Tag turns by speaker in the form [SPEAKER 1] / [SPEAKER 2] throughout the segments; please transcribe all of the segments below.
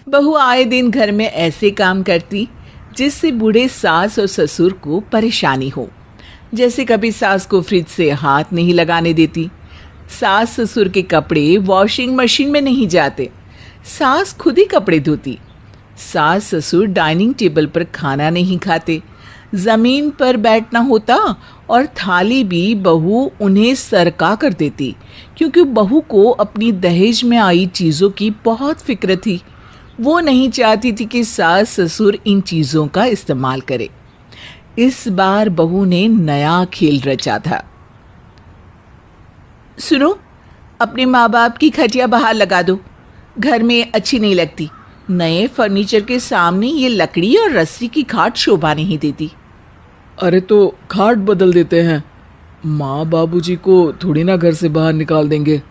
[SPEAKER 1] बहू आए दिन घर में ऐसे काम करती जिससे बूढ़े सास और ससुर को परेशानी हो। जैसे कभी सास को फ्रिज से हाथ नहीं लगाने देती, सास ससुर के कपड़े वॉशिंग मशीन में नहीं जाते, सास खुद ही कपड़े धोती, सास ससुर डाइनिंग टेबल पर खाना नहीं खाते, जमीन पर बैठना होता और थाली भी बहू उन्हें सरका कर देती, क्योंकि बहू को अपनी दहेज में आई चीज़ों की बहुत फिक्र थी। वो नहीं चाहती थी कि सास ससुर इन चीज़ों का इस्तेमाल करे। इस बार बहू ने नया खेल रचा था। सुनो, अपने माँ बाप की खटिया बाहर लगा दो, घर में अच्छी नहीं लगती। नए फर्नीचर के सामने ये लकड़ी और रस्सी की खाट शोभा नहीं देती।
[SPEAKER 2] अरे तो खाट बदल देते हैं, माँ बाबूजी को थोड़ी ना घर से बाहर निकाल देंगे।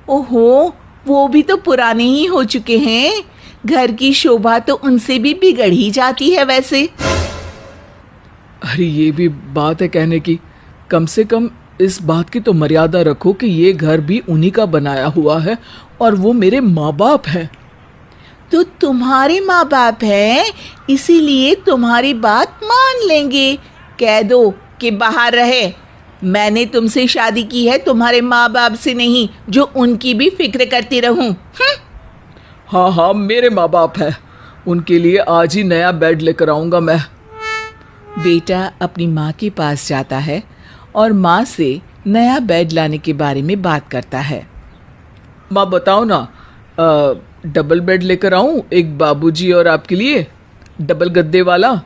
[SPEAKER 1] ओहो, वो भी तो पुराने ही हो चुके हैं, घर की शोभा तो उनसे भी बिगड़ ही जाती है वैसे।
[SPEAKER 2] अरे ये भी बात है कहने की, कम से कम इस बात की तो मर्यादा रखो कि ये घर भी उन्हीं का बनाया हुआ है और वो मेरे माँ बाप हैं।
[SPEAKER 1] तो तुम्हारे माँ बाप हैं, इसीलिए तुम्हारी बात मान लेंगे। कह दो कि बाहर रहे। मैंने तुमसे शादी की है, तुम्हारे माँ बाप से नहीं, जो उनकी भी फिक्र करती रहूं।
[SPEAKER 2] हाँ हाँ, मेरे माँ बाप हैं, उनके लिए आज ही नया बेड लेकर आऊंगा मैं।
[SPEAKER 1] बेटा अपनी माँ के पास जाता है और माँ से नया बेड लाने के बारे में बात करता है।
[SPEAKER 2] माँ बताओ ना, डबल बेड लेकर आऊं, एक बाबूजी और आपके लिए, डबल गद्दे वाला,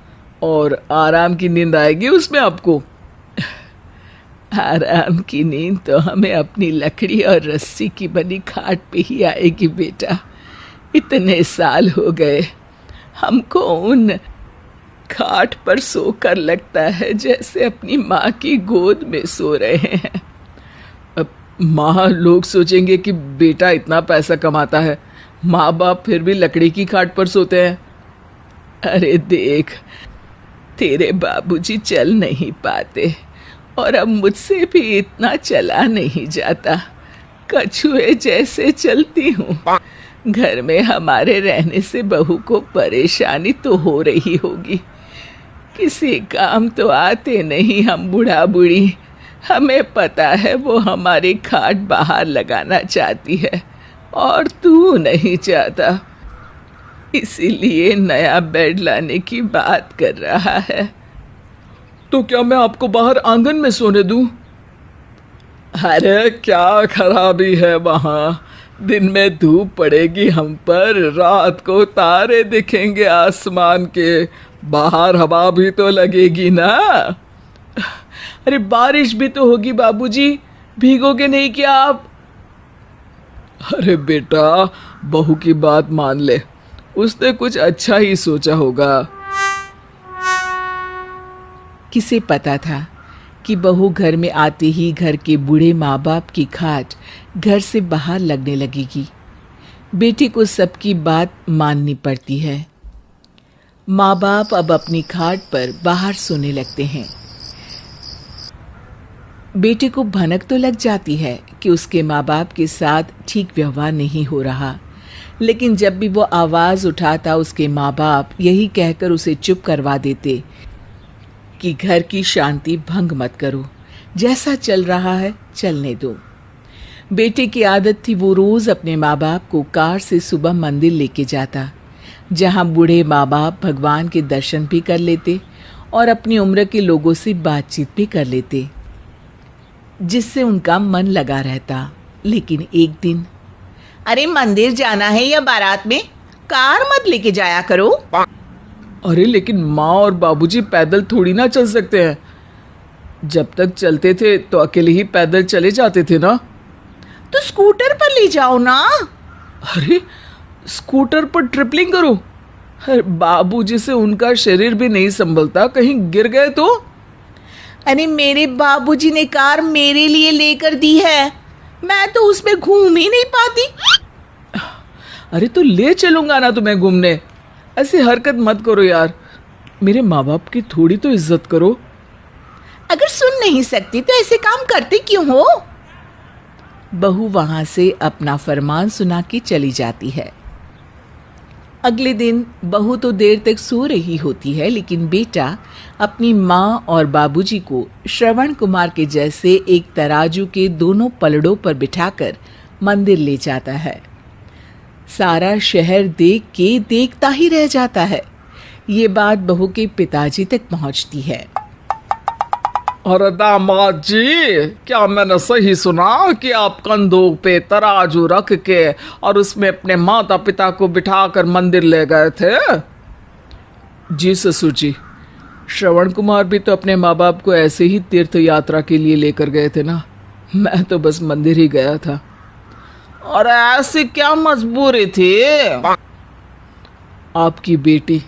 [SPEAKER 2] और आराम की नींद आएगी उसमें आपको।
[SPEAKER 1] आराम की नींद तो हमें अपनी लकड़ी और रस्सी की बनी खाट पे ही आएगी बेटा। इतने साल हो गए, हमको उन खाट पर सोकर लगता है जैसे अपनी माँ की गोद में सो रहे हैं।
[SPEAKER 2] अब माँ, लोग सोचेंगे कि बेटा इतना पैसा कमाता है, माँ बाप फिर भी लकड़ी की खाट पर सोते हैं।
[SPEAKER 1] अरे देख, तेरे बाबूजी चल नहीं पाते और अब मुझसे भी इतना चला नहीं जाता, कछुए जैसे चलती हूँ। घर में हमारे रहने से बहू को परेशानी तो हो रही होगी, किसी काम तो आते नहीं हम बूढ़ा बूढ़ी। हमें पता है वो हमारी खाट बाहर लगाना चाहती है और तू नहीं चाहता, इसीलिए नया बेड लाने की बात कर रहा है।
[SPEAKER 2] तो क्या मैं आपको बाहर आंगन में सोने दूं?
[SPEAKER 1] अरे
[SPEAKER 2] क्या खराबी है वहाँ, दिन में धूप पड़ेगी हम पर, रात को तारे दिखेंगे आसमान के, बाहर हवा भी तो लगेगी ना।
[SPEAKER 1] अरे बारिश भी तो होगी बाबूजी, भीगोगे नहीं क्या आप?
[SPEAKER 2] अरे बेटा, बहू की बात मान ले, उसने कुछ अच्छा ही सोचा होगा।
[SPEAKER 1] किसे पता था कि बहू घर में आते ही घर के बूढ़े माँ बाप की खाट घर से बाहर लगने लगेगी। बेटे को सबकी बात माननी पड़ती है। माँ बाप अब अपनी खाट पर बाहर सोने लगते हैं। बेटे को भनक तो लग जाती है कि उसके माँ बाप के साथ ठीक व्यवहार नहीं हो रहा, लेकिन जब भी वो आवाज़ उठाता उसके माँ बाप यही कहकर उसे चुप करवा देते कि घर की शांति भंग मत करो, जैसा चल रहा है चलने दो। बेटे की आदत थी वो रोज़ अपने माँ बाप को कार से सुबह मंदिर लेके जाता, जहाँ बूढ़े माँ बाप भगवान के दर्शन भी कर लेते और अपनी उम्र के लोगों से बातचीत भी कर लेते, जिससे उनका मन लगा रहता। लेकिन एक दिन, अरे मंदिर जाना है या बारात में, कार मत लेके जाया करो।
[SPEAKER 2] अरे लेकिन माँ और बाबूजी पैदल थोड़ी ना चल सकते हैं, जब तक चलते थे तो अकेले ही पैदल चले जाते थे ना।
[SPEAKER 1] तो स्कूटर पर ले जाओ ना।
[SPEAKER 2] अरे स्कूटर पर ट्रिपलिंग करो? अरे बाबूजी से उनका शरीर भी नहीं संभलता, कहीं गिर गए तो।
[SPEAKER 1] अरे मेरे बाबूजी ने कार मेरे लिए लेकर दी है, मैं तो उसमें घूम ही नहीं पाती।
[SPEAKER 2] अरे तो ले चलूंगा ना तुम्हें घूमने, ऐसी हरकत मत करो यार, मेरे माँ बाप की थोड़ी तो इज्जत करो।
[SPEAKER 1] अगर सुन नहीं सकती तो ऐसे काम करते क्यों हो? बहू वहां से अपना फरमान सुना के चली जाती है। अगले दिन बहू तो देर तक सो रही होती है, लेकिन बेटा अपनी माँ और बाबूजी को श्रवण कुमार के जैसे एक तराजू के दोनों पलड़ों पर बिठाकर मंदिर ले जाता है। सारा शहर देख के देखता ही रह जाता है। ये बात बहू के पिताजी तक पहुंचती है।
[SPEAKER 2] अरे दामाद जी, क्या मैंने सही सुना कि आप कंधों पे तराजू रख के और उसमें अपने माता पिता को बिठाकर मंदिर ले गए थे?
[SPEAKER 1] जी ससुर जी, श्रवण कुमार भी तो अपने माँ बाप को ऐसे ही तीर्थ यात्रा के लिए लेकर गए थे ना, मैं तो बस मंदिर ही गया था।
[SPEAKER 2] और ऐसी क्या मजबूरी थी?
[SPEAKER 1] आपकी बेटी,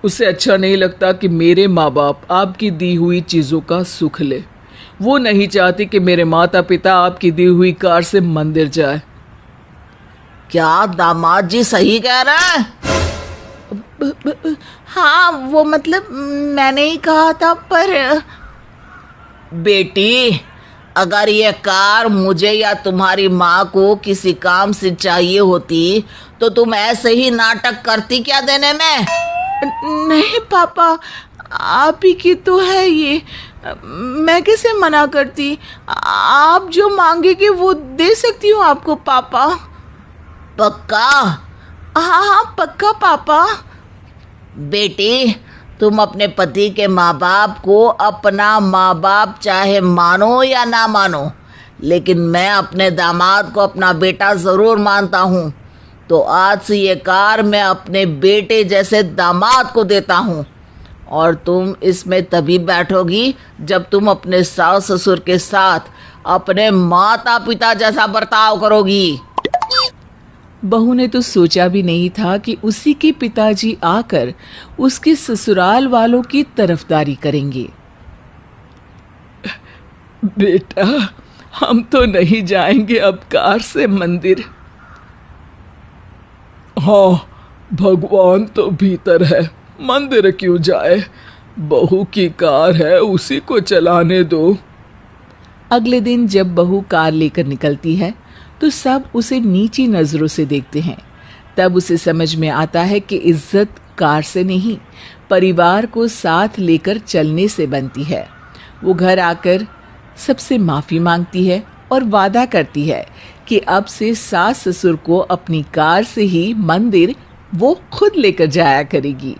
[SPEAKER 1] उसे अच्छा नहीं लगता कि मेरे माँ बाप आपकी दी हुई चीजों का सुख ले। वो नहीं चाहती कि मेरे माता पिता आपकी दी हुई कार से मंदिर जाए।
[SPEAKER 2] क्या दामाद जी सही कह रहे हैं?
[SPEAKER 3] हाँ, वो मतलब मैंने ही कहा था, पर
[SPEAKER 2] बेटी, अगर ये कार मुझे या तुम्हारी माँ को किसी काम से चाहिए होती तो तुम ऐसे ही नाटक करती क्या देने में?
[SPEAKER 3] नहीं पापा, आप ही की तो है ये, मैं कैसे मना करती। आप जो मांगेगे वो दे सकती हूँ आपको पापा।
[SPEAKER 2] पक्का?
[SPEAKER 3] हाँ हाँ पक्का पापा।
[SPEAKER 2] बेटी, तुम अपने पति के माँ बाप को अपना माँ बाप चाहे मानो या ना मानो, लेकिन मैं अपने दामाद को अपना बेटा ज़रूर मानता हूँ। तो आज से ये कार मैं अपने बेटे जैसे दामाद को देता हूँ, और तुम इसमें तभी बैठोगी जब तुम अपने सास ससुर के साथ अपने माता पिता जैसा बर्ताव करोगी।
[SPEAKER 1] बहू ने तो सोचा भी नहीं था कि उसी के पिताजी आकर उसके ससुराल वालों की तरफदारी करेंगे। बेटा, हम तो नहीं जाएंगे अब कार से मंदिर। हाँ, भगवान तो भीतर है, मंदिर क्यों जाए? बहू की कार है, उसी को चलाने दो। अगले दिन जब बहू कार लेकर निकलती है तो सब उसे नीची नजरों से देखते हैं। तब उसे समझ में आता है कि इज्जत कार से नहीं, परिवार को साथ लेकर चलने से बनती है। वो घर आकर सबसे माफ़ी मांगती है और वादा करती है कि अब से सास ससुर को अपनी कार से ही मंदिर वो खुद लेकर जाया करेगी।